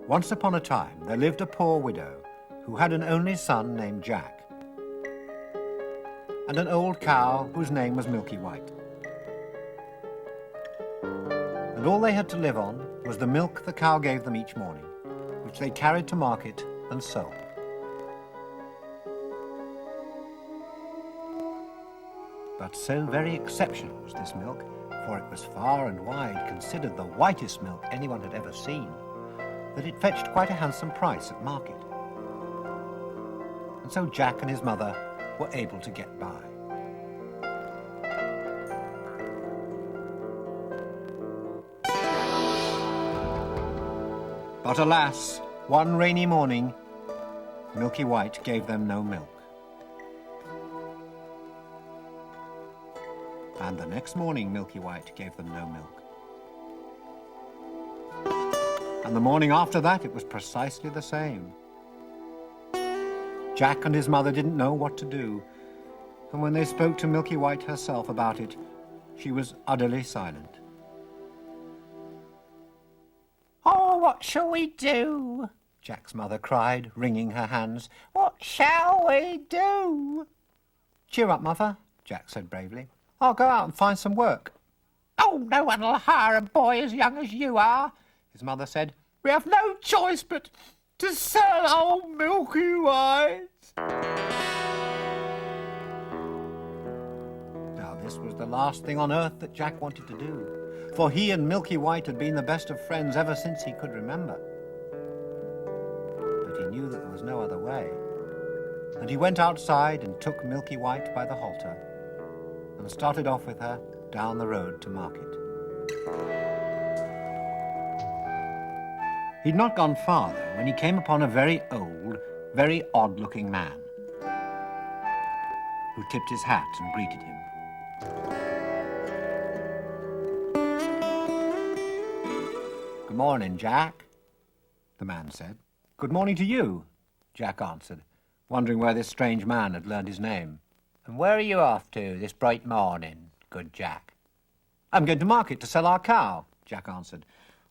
Once upon a time, there lived a poor widow who had an only son named Jack, and an old cow whose name was Milky White. And all they had to live on was the milk the cow gave them each morning, which they carried to market and sold. But so very exceptional was this milk, for it was far and wide considered the whitest milk anyone had ever seen, that it fetched quite a handsome price at market. And so Jack and his mother were able to get by. But alas, one rainy morning, Milky White gave them no milk. And the next morning, Milky White gave them no milk. And the morning after that, it was precisely the same. Jack and his mother didn't know what to do, and when they spoke to Milky White herself about it, she was utterly silent. "Oh, what shall we do?" Jack's mother cried, wringing her hands. "What shall we do?" "Cheer up, mother," Jack said bravely. "I'll go out and find some work." "Oh, no one will hire a boy as young as you are," his mother said. "We have no choice but to sell old Milky White." Now, this was the last thing on earth that Jack wanted to do, for he and Milky White had been the best of friends ever since he could remember. But he knew that there was no other way, and he went outside and took Milky White by the halter and started off with her down the road to market. He'd not gone far, though, when he came upon a very old, very odd-looking man who tipped his hat and greeted him. "Good morning, Jack," the man said. "Good morning to you," Jack answered, wondering where this strange man had learned his name. "And where are you off to this bright morning, good Jack?" "I'm going to market to sell our cow," Jack answered,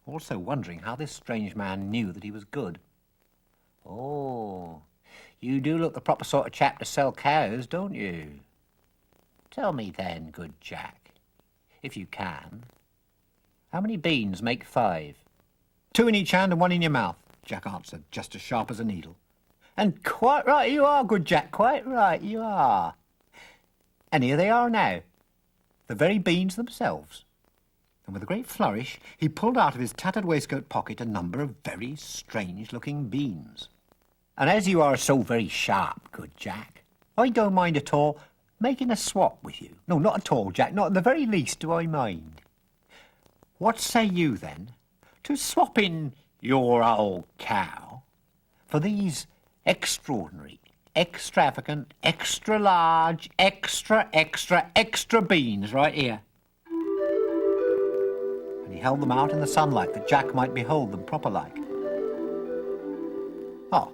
also wondering how this strange man knew that he was good. "Oh, you do look the proper sort of chap to sell cows, don't you? Tell me then, good Jack, if you can, how many beans make 5? "2 in each hand and 1 in your mouth," Jack answered, just as sharp as a needle. "And quite right you are, good Jack, quite right you are. And here they are now, the very beans themselves." And with a great flourish, he pulled out of his tattered waistcoat pocket a number of very strange-looking beans. "And as you are so very sharp, good Jack, I don't mind at all making a swap with you. No, not at all, Jack, not in the very least do I mind. What say you, then, to swapping your old cow for these extraordinary, extravagant, extra-large, extra beans right here?" And he held them out in the sunlight that Jack might behold them proper-like. "Oh,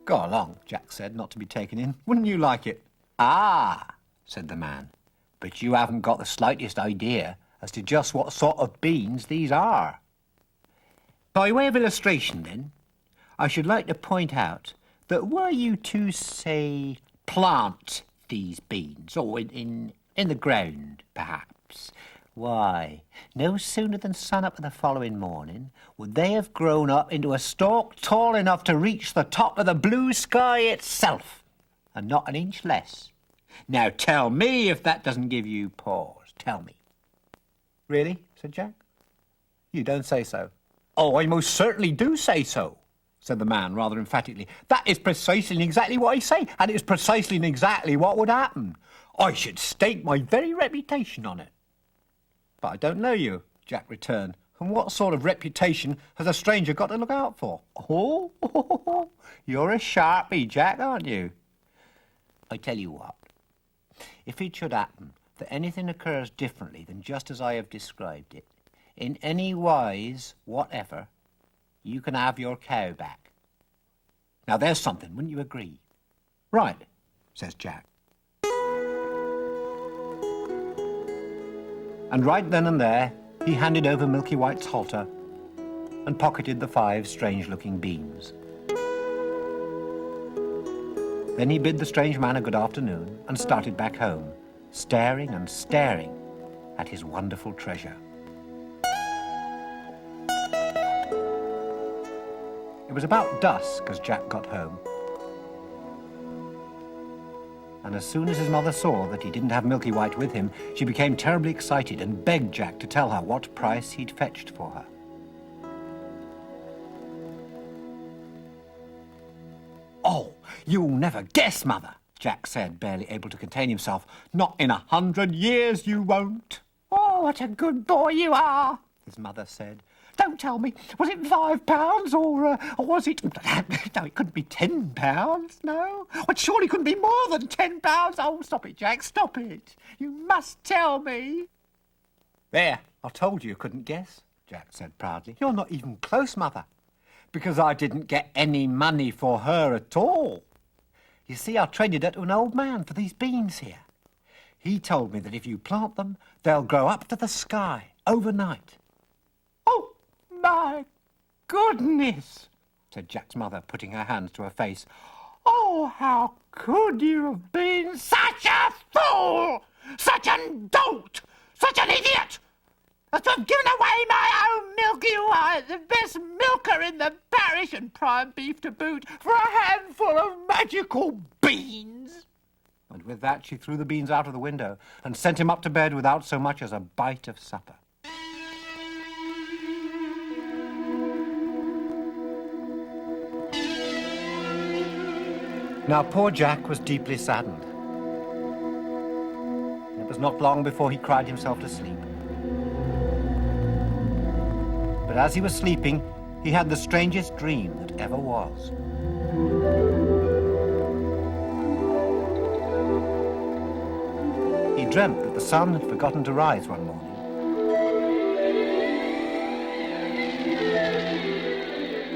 go along," Jack said, not to be taken in. "Wouldn't you like it?" "Ah," said the man, "but you haven't got the slightest idea as to just what sort of beans these are. By way of illustration, then, I should like to point out that were you to, say, plant these beans, or in the ground, perhaps, why, no sooner than sun-up the following morning would they have grown up into a stalk tall enough to reach the top of the blue sky itself, and not an inch less. Now tell me if that doesn't give you pause. Tell me." "Really?" said Jack. "You don't say so." "Oh, I most certainly do say so," said the man rather emphatically. "That is precisely and exactly what I say, and it is precisely and exactly what would happen. I should stake my very reputation on it." "But I don't know you," Jack returned, "and what sort of reputation has a stranger got to look out for?" Oh, you're a sharpie, Jack, aren't you? I tell you what, if it should happen that anything occurs differently than just as I have described it, in any wise whatever, you can have your cow back. Now there's something, wouldn't you agree?" "Right," says Jack. And right then and there, he handed over Milky White's halter and pocketed the 5 strange-looking beans. Then he bid the strange man a good afternoon and started back home, staring and staring at his wonderful treasure. It was about dusk as Jack got home. And as soon as his mother saw that he didn't have Milky White with him, she became terribly excited and begged Jack to tell her what price he'd fetched for her. "Oh, you'll never guess, Mother," Jack said, barely able to contain himself. "Not in 100 years you won't." Oh, what a good boy you are, his mother said. "Don't tell me. Was it £5 or was it... No, it couldn't be £10, no? Well, it surely couldn't be more than £10. Oh, stop it, Jack, stop it. You must tell me." "There, I told you couldn't guess," Jack said proudly. "You're not even close, Mother, because I didn't get any money for her at all. You see, I traded her to an old man for these beans here. He told me that if you plant them, they'll grow up to the sky overnight." Oh, my goodness, said Jack's mother, putting her hands to her face. "Oh, how could you have been such a fool, such a dolt, such an idiot, as to have given away my own Milky White, the best milker in the parish, and prime beef to boot, for a handful of magical beans?" And with that she threw the beans out of the window and sent him up to bed without so much as a bite of supper. Now poor Jack was deeply saddened. It was not long before he cried himself to sleep. But as he was sleeping, he had the strangest dream that ever was. He dreamt that the sun had forgotten to rise one morning.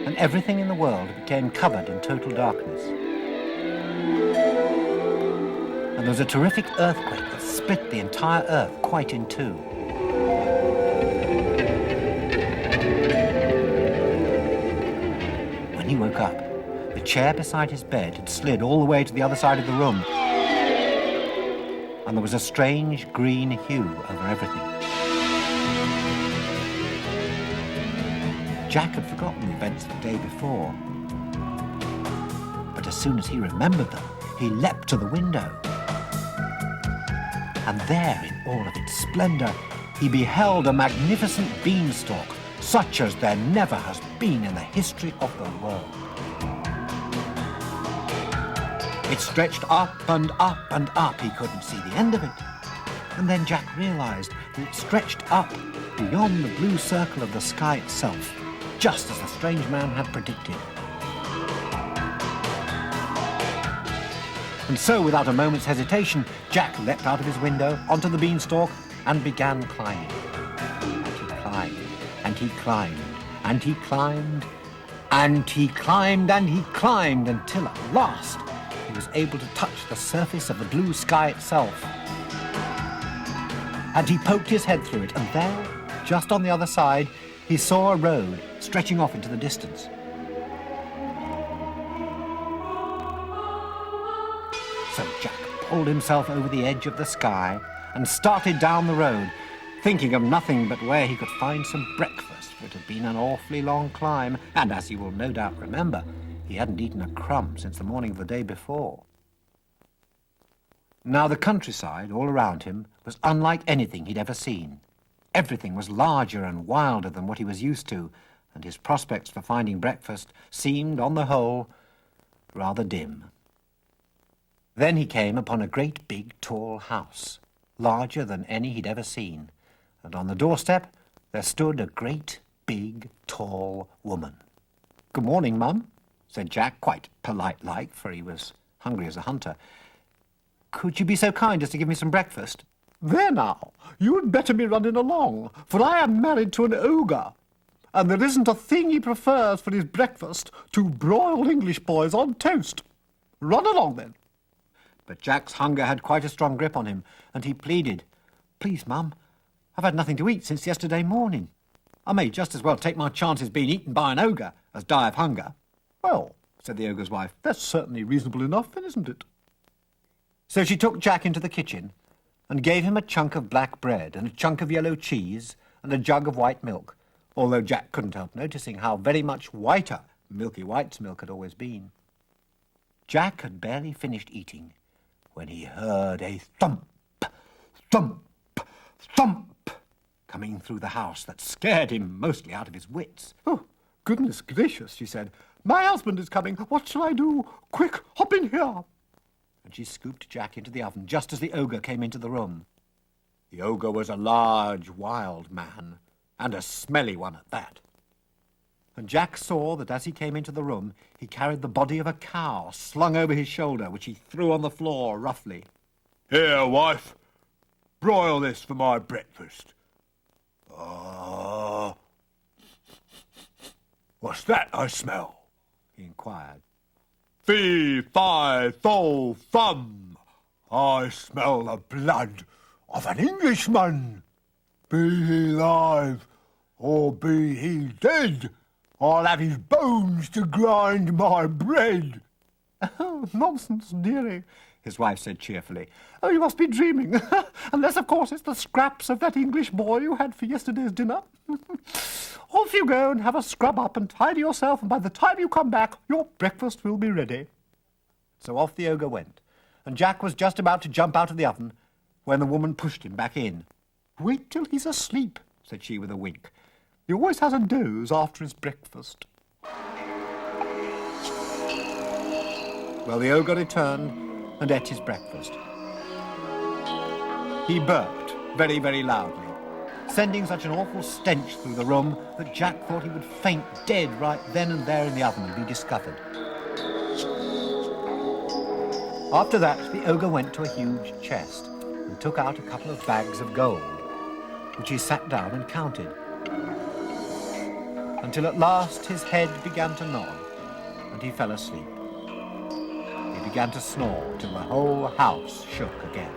And everything in the world became covered in total darkness. And there was a terrific earthquake that split the entire earth quite in two. When he woke up, the chair beside his bed had slid all the way to the other side of the room, and there was a strange green hue over everything. Jack had forgotten the events of the day before, but as soon as he remembered them, he leapt to the window. And there, in all of its splendour, he beheld a magnificent beanstalk, such as there never has been in the history of the world. It stretched up and up and up. He couldn't see the end of it. And then Jack realised that it stretched up beyond the blue circle of the sky itself, just as the strange man had predicted. And so, without a moment's hesitation, Jack leapt out of his window onto the beanstalk and began climbing. And he climbed, and he climbed, and he climbed, and he climbed, and he climbed, until at last he was able to touch the surface of the blue sky itself. And he poked his head through it, and there, just on the other side, he saw a road stretching off into the distance. So Jack pulled himself over the edge of the sky and started down the road, thinking of nothing but where he could find some breakfast, for it had been an awfully long climb, and as you will no doubt remember, he hadn't eaten a crumb since the morning of the day before. Now the countryside all around him was unlike anything he'd ever seen. Everything was larger and wilder than what he was used to, and his prospects for finding breakfast seemed, on the whole, rather dim. Then he came upon a great big tall house, larger than any he'd ever seen, and on the doorstep there stood a great big tall woman. "Good morning, Mum," said Jack, quite polite-like, for he was hungry as a hunter. "Could you be so kind as to give me some breakfast?" "There now, you'd better be running along, for I am married to an ogre, and there isn't a thing he prefers for his breakfast to broiled English boys on toast. Run along, then." But Jack's hunger had quite a strong grip on him, and he pleaded, "Please, Mum, I've had nothing to eat since yesterday morning." I may just as well take my chances being eaten by an ogre as die of hunger. Well, said the ogre's wife, that's certainly reasonable enough, then, isn't it? So she took Jack into the kitchen and gave him a chunk of black bread and a chunk of yellow cheese and a jug of white milk, although Jack couldn't help noticing how very much whiter Milky White's milk had always been. Jack had barely finished eating when he heard a thump, thump, thump coming through the house that scared him mostly out of his wits. Oh, goodness gracious, she said. My husband is coming. What shall I do? Quick, hop in here. And she scooped Jack into the oven just as the ogre came into the room. The ogre was a large, wild man, and a smelly one at that. And Jack saw that as he came into the room, he carried the body of a cow slung over his shoulder, which he threw on the floor roughly. Here, wife, broil this for my breakfast. What's that I smell? He inquired. Fee, fi, fo, fum. I smell the blood of an Englishman. Be he alive or be he dead, I'll have his bones to grind my bread. Oh, nonsense, dearie, his wife said cheerfully. Oh, you must be dreaming. Unless, of course, it's the scraps of that English boy you had for yesterday's dinner. Off you go and have a scrub up and tidy yourself, and by the time you come back, your breakfast will be ready. So off the ogre went, and Jack was just about to jump out of the oven when the woman pushed him back in. Wait till he's asleep, said she with a wink. He always has a doze after his breakfast. Well, the ogre returned and ate his breakfast. He burped very, very loudly, sending such an awful stench through the room that Jack thought he would faint dead right then and there in the oven and be discovered. After that, the ogre went to a huge chest and took out a couple of bags of gold, which he sat down and counted, until at last his head began to nod and he fell asleep. He began to snore till the whole house shook again.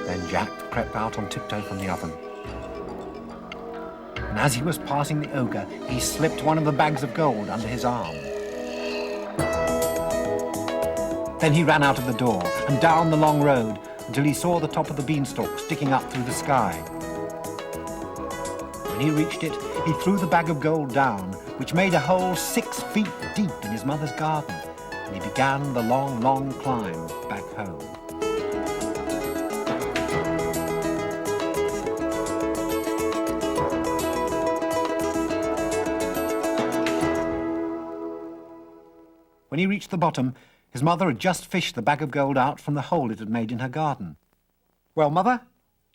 Then Jack crept out on tiptoe from the oven. And as he was passing the ogre, he slipped one of the bags of gold under his arm. Then he ran out of the door and down the long road until he saw the top of the beanstalk sticking up through the sky. When he reached it, he threw the bag of gold down, which made a hole 6 feet deep in his mother's garden, and he began the long, long climb back home. When he reached the bottom, his mother had just fished the bag of gold out from the hole it had made in her garden. Well, Mother,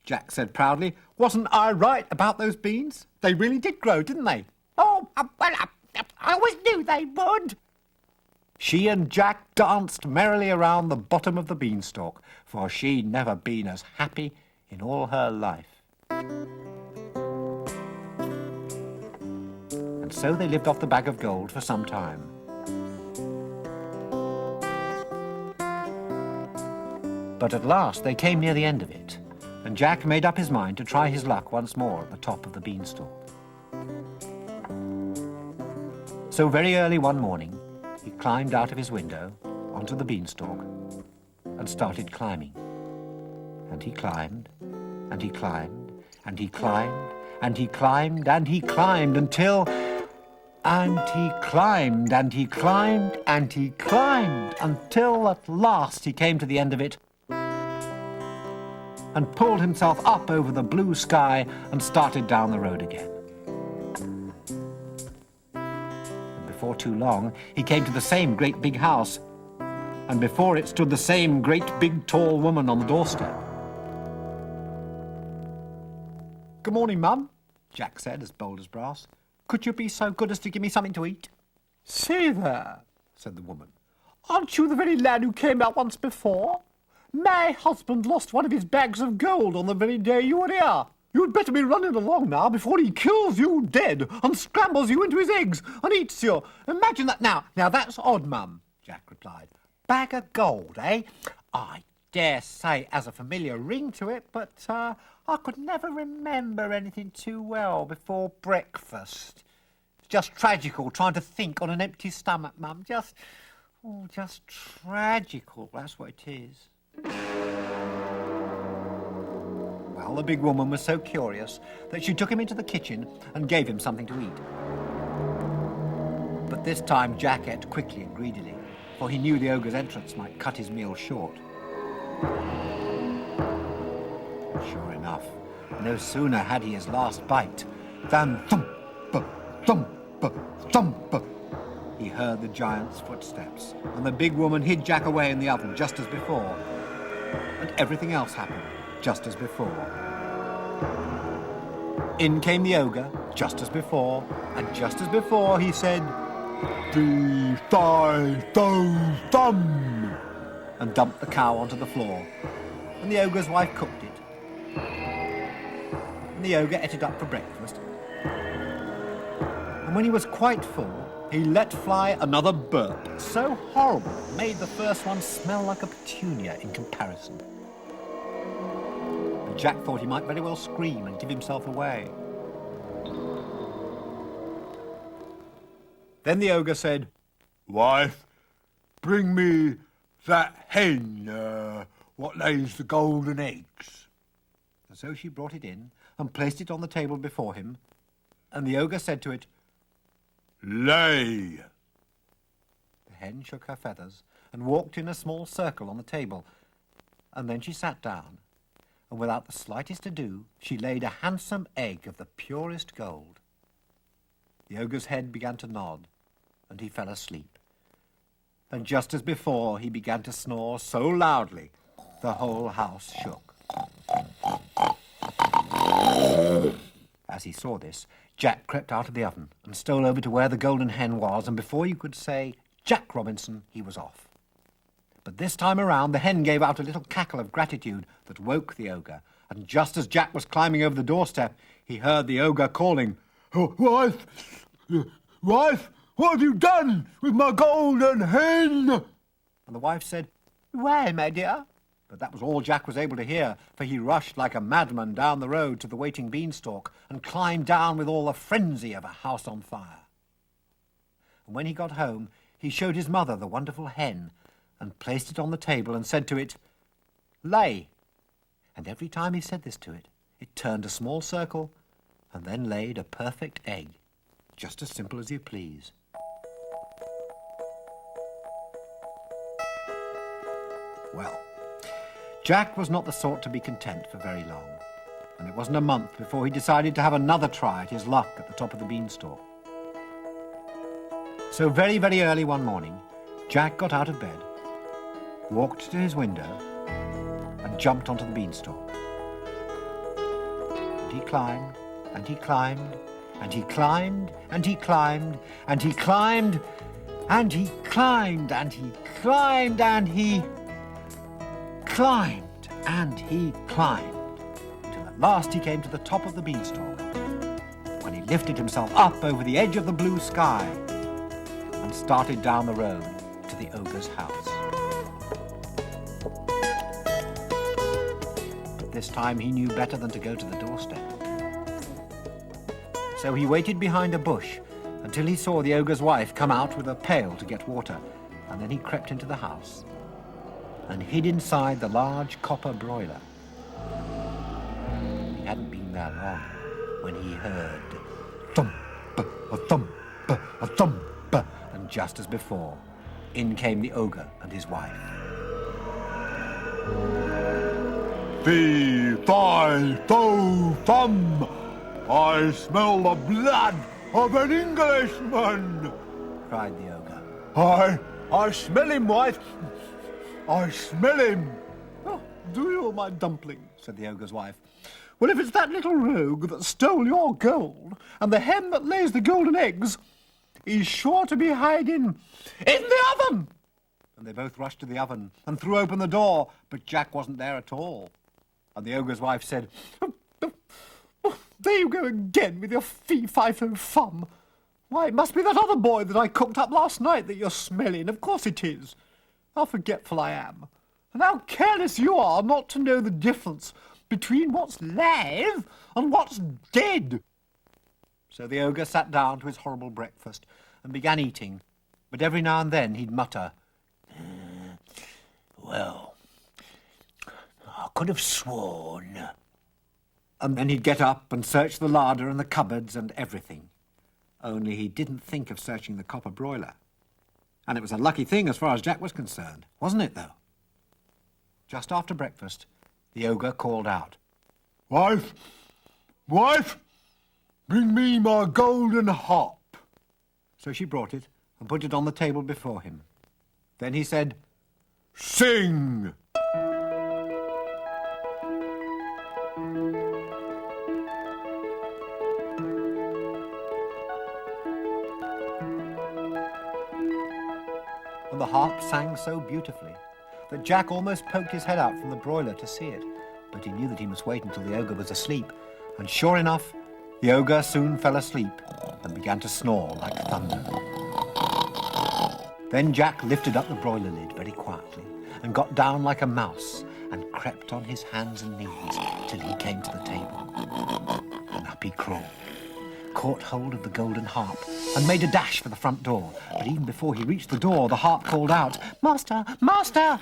Jack said proudly, wasn't I right about those beans? They really did grow, didn't they? Oh, well, I always knew they would. She and Jack danced merrily around the bottom of the beanstalk, for she'd never been as happy in all her life. And so they lived off the bag of gold for some time. But at last they came near the end of it, and Jack made up his mind to try his luck once more at the top of the beanstalk. So very early one morning, he climbed out of his window onto the beanstalk and started climbing. And he climbed, and he climbed, and he climbed, and he climbed, and he climbed until... And he climbed, and he climbed, and he climbed, until at last he came to the end of it and pulled himself up over the blue sky and started down the road again. And before too long, he came to the same great big house, and before it stood the same great big tall woman on the doorstep. Good morning, Mum, Jack said, as bold as brass. Could you be so good as to give me something to eat? Say there, said the woman. Aren't you the very lad who came out once before? My husband lost one of his bags of gold on the very day you were here. You'd better be running along now before he kills you dead and scrambles you into his eggs and eats you. Imagine that now. Now, that's odd, Mum, Jack replied. Bag of gold, eh? I dare say it has a familiar ring to it, but I could never remember anything too well before breakfast. It's just tragical trying to think on an empty stomach, Mum. Just tragical, that's what it is. Well, the big woman was so curious that she took him into the kitchen and gave him something to eat. But this time Jack ate quickly and greedily, for he knew the ogre's entrance might cut his meal short. Sure enough, no sooner had he his last bite than thump, thump, thump, he heard the giant's footsteps, and the big woman hid Jack away in the oven just as before. And everything else happened just as before. In came the ogre, just as before, and just as before he said, Thumb, and dumped the cow onto the floor. And the ogre's wife cooked it. And the ogre ate it up for breakfast. And when he was quite full, he let fly another burp, so horrible it made the first one smell like a petunia in comparison. And Jack thought he might very well scream and give himself away. Then the ogre said, Wife, bring me that hen, what lays the golden eggs. And so she brought it in and placed it on the table before him, and the ogre said to it, Lay. The hen shook her feathers and walked in a small circle on the table, and then she sat down, and without the slightest ado, she laid a handsome egg of the purest gold. The ogre's head began to nod, and he fell asleep. And just as before, he began to snore so loudly, the whole house shook. As he saw this, Jack crept out of the oven and stole over to where the golden hen was, and before you could say Jack Robinson, he was off. But this time around, the hen gave out a little cackle of gratitude that woke the ogre, and just as Jack was climbing over the doorstep, he heard the ogre calling, Oh, wife, what have you done with my golden hen? And the wife said, Why, my dear? But that was all Jack was able to hear, for he rushed like a madman down the road to the waiting beanstalk and climbed down with all the frenzy of a house on fire. And when he got home, he showed his mother the wonderful hen and placed it on the table and said to it, Lay. And every time he said this to it, it turned a small circle and then laid a perfect egg, just as simple as you please. Well, Jack was not the sort to be content for very long, and it wasn't a month before he decided to have another try at his luck at the top of the beanstalk. So very, very early one morning, Jack got out of bed, walked to his window, and jumped onto the beanstalk. And he climbed, and he climbed, and he climbed, and he climbed, and he climbed, and he climbed, and he climbed, and he climbed, and he climbed, until at last he came to the top of the beanstalk, when he lifted himself up over the edge of the blue sky and started down the road to the ogre's house. But this time he knew better than to go to the doorstep. So he waited behind a bush until he saw the ogre's wife come out with a pail to get water, and then he crept into the house and hid inside the large copper broiler. He hadn't been there long when he heard thump, a thump, a thump, and just as before, in came the ogre and his wife. Fee, fi, fo, fum. I smell the blood of an Englishman. Cried the ogre. I smell him, wife. I smell him. Oh, do you, my dumpling? Said the ogre's wife. Well, if it's that little rogue that stole your gold and the hen that lays the golden eggs, he's sure to be hiding in the oven. And they both rushed to the oven and threw open the door, but Jack wasn't there at all. And the ogre's wife said, Oh, there you go again with your fee-fi-fo-fum. Why, it must be that other boy that I cooked up last night that you're smelling. Of course it is. How forgetful I am. And how careless you are not to know the difference between what's live and what's dead. So the ogre sat down to his horrible breakfast and began eating, but every now and then he'd mutter, Well, I could have sworn. and then he'd get up and search the larder and the cupboards and everything. Only he didn't think of searching the copper broiler. And it was a lucky thing as far as Jack was concerned, wasn't it, though? Just after breakfast, the ogre called out, Wife, wife, bring me my golden harp. So she brought it and put it on the table before him. Then he said, Sing. and the harp sang so beautifully that Jack almost poked his head out from the broiler to see it. But he knew that he must wait until the ogre was asleep, and sure enough, the ogre soon fell asleep and began to snore like thunder. Then Jack lifted up the broiler lid very quietly and got down like a mouse and crept on his hands and knees till he came to the table. And up he crawled, caught hold of the golden harp and made a dash for the front door. But even before he reached the door, the harp called out, Master, Master!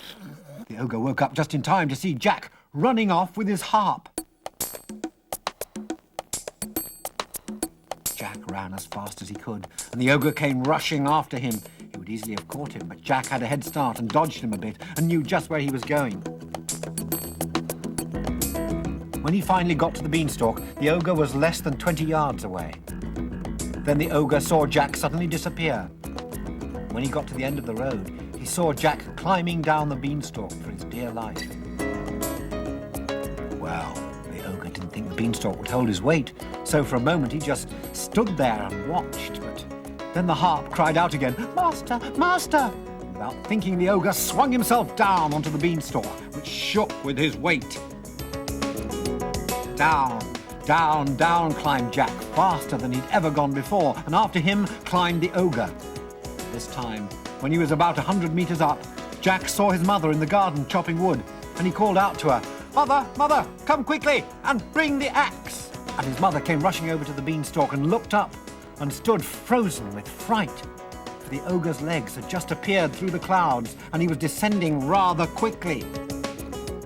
The ogre woke up just in time to see Jack running off with his harp. Jack ran as fast as he could, and the ogre came rushing after him. He would easily have caught him, but Jack had a head start and dodged him a bit and knew just where he was going. When he finally got to the beanstalk, the ogre was less than 20 yards away. Then the ogre saw Jack suddenly disappear. When he got to the end of the road, he saw Jack climbing down the beanstalk for his dear life. Well, the ogre didn't think the beanstalk would hold his weight, so for a moment he just stood there and watched. But then the harp cried out again, Master, Master! Without thinking, the ogre swung himself down onto the beanstalk, which shook with his weight. Down, down, down climbed Jack, faster than he'd ever gone before, and after him climbed the ogre. This time, when he was about 100 meters up, Jack saw his mother in the garden chopping wood, and he called out to her, Mother, Mother, come quickly and bring the axe. And his mother came rushing over to the beanstalk and looked up and stood frozen with fright. For the ogre's legs had just appeared through the clouds, and he was descending rather quickly.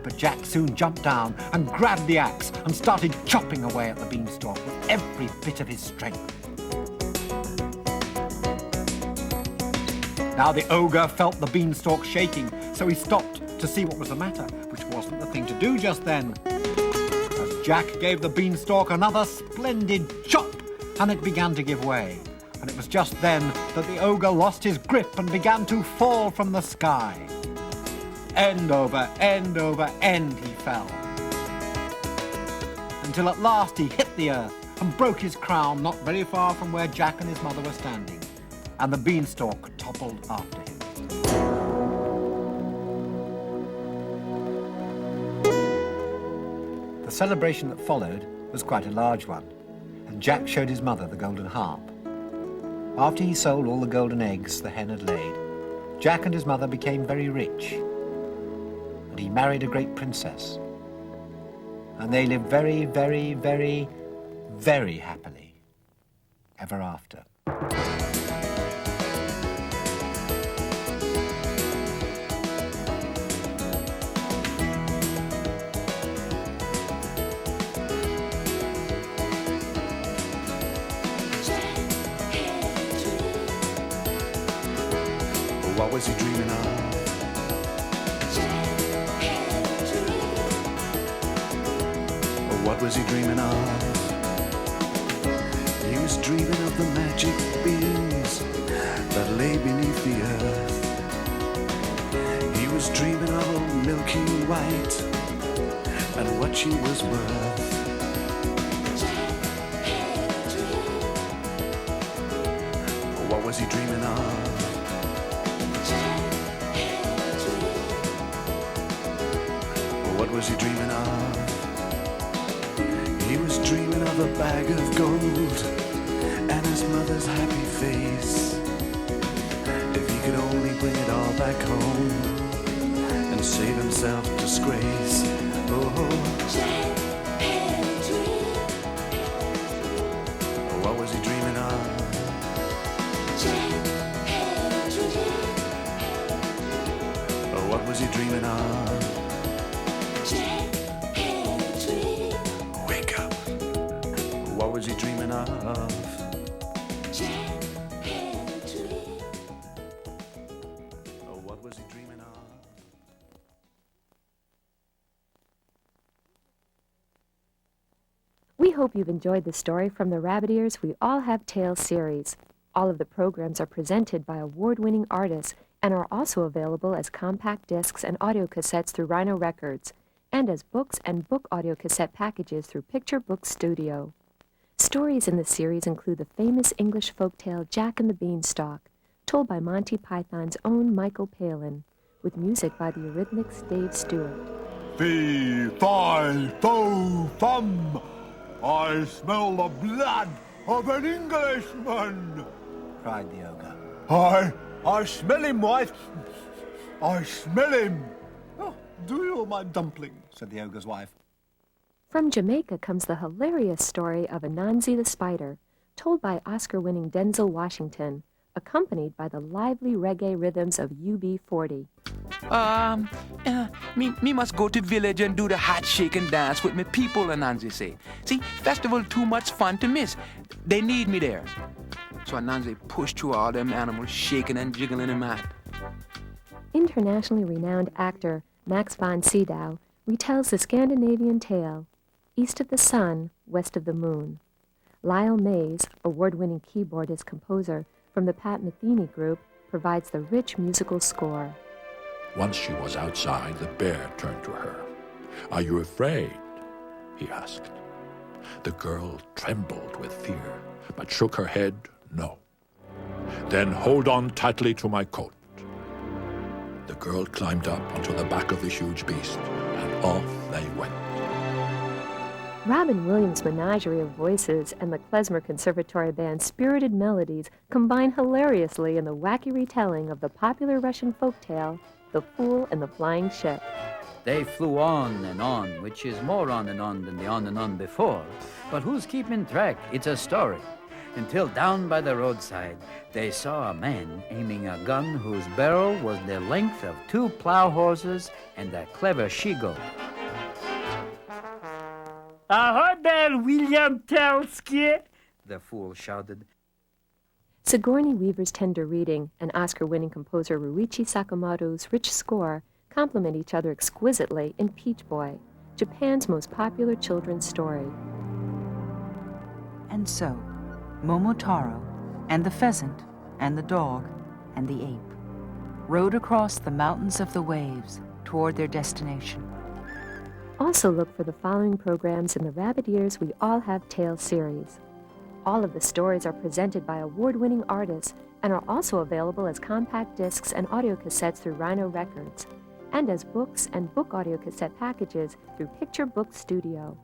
But Jack soon jumped down and grabbed the axe and started chopping away at the beanstalk with every bit of his strength. Now the ogre felt the beanstalk shaking, so he stopped to see what was the matter, which wasn't the thing to do just then. As Jack gave the beanstalk another splendid chop, and it began to give way. And it was just then that the ogre lost his grip and began to fall from the sky. End over end he fell. Until at last he hit the earth and broke his crown not very far from where Jack and his mother were standing. And the beanstalk toppled after him. The celebration that followed was quite a large one, and Jack showed his mother the golden harp. After he sold all the golden eggs the hen had laid, Jack and his mother became very rich, and he married a great princess. And they lived very, very, very, very happily ever after. What was he dreaming of? What was he dreaming of? He was dreaming of the magic beans that lay beneath the earth. He was dreaming of a milky white and what she was worth. What was he dreaming of? What was he dreaming of? He was dreaming of a bag of gold and his mother's happy face. If he could only bring it all back home and save himself disgrace. Oh, Jack had a dream. what was he dreaming of? Jack had a dream. Oh, what was he dreaming of? Jack had a dream. Wake up. What was he dreaming of? Jack had a dream. Oh, what was he dreaming of? We hope you've enjoyed the story from the Rabbit Ears We All Have Tales series. All of the programs are presented by award-winning artists and are also available as compact discs and audio cassettes through Rhino Records, and as books and book audio cassette packages through Picture Book Studio. Stories in the series include the famous English folktale Jack and the Beanstalk, told by Monty Python's own Michal Palin, with music by the Eurythmics Dave Stewart. Fee, fi, fo, fum. I smell the blood of an Englishman. cried the ogre. I smell him, wife. I smell him. Oh, do you, my dumpling, said the ogre's wife. From Jamaica comes the hilarious story of Anansi the Spider, told by Oscar-winning Denzel Washington, accompanied by the lively reggae rhythms of UB40. Me must go to village and do the hot shake and dance with me people, Anansi say. See, festival too much fun to miss. They need me there. So Anansi pushed through all them animals shaking and jiggling in mat. Internationally renowned actor Max von Sydow retells the Scandinavian tale, East of the Sun, West of the Moon. Lyle Mays, award-winning keyboardist-composer from the Pat Metheny Group, provides the rich musical score. Once she was outside, the bear turned to her. "Are you afraid?" he asked. The girl trembled with fear, but shook her head no. "Then hold on tightly to my coat." The girl climbed up onto the back of the huge beast, and off they went. Robin Williams' menagerie of voices and the Klezmer Conservatory Band's spirited melodies combine hilariously in the wacky retelling of the popular Russian folktale, The Fool and the Flying Ship. They flew on, which is more on than the on and on before. But who's keeping track? It's a story. Until down by the roadside, they saw a man aiming a gun whose barrel was the length of 2 plow horses and a clever she-goat. Ahoy there, William Telsky! The fool shouted. Sigourney Weaver's tender reading and Oscar-winning composer Ruichi Sakamoto's rich score complement each other exquisitely in Peach Boy, Japan's most popular children's story. And so, Momotaro and the pheasant and the dog and the ape rode across the mountains of the waves toward their destination. Also look for the following programs in the Rabbit Ears We All Have Tales series. All of the stories are presented by award-winning artists and are also available as compact discs and audio cassettes through Rhino Records, and as books and book audio cassette packages through Picture Book Studio.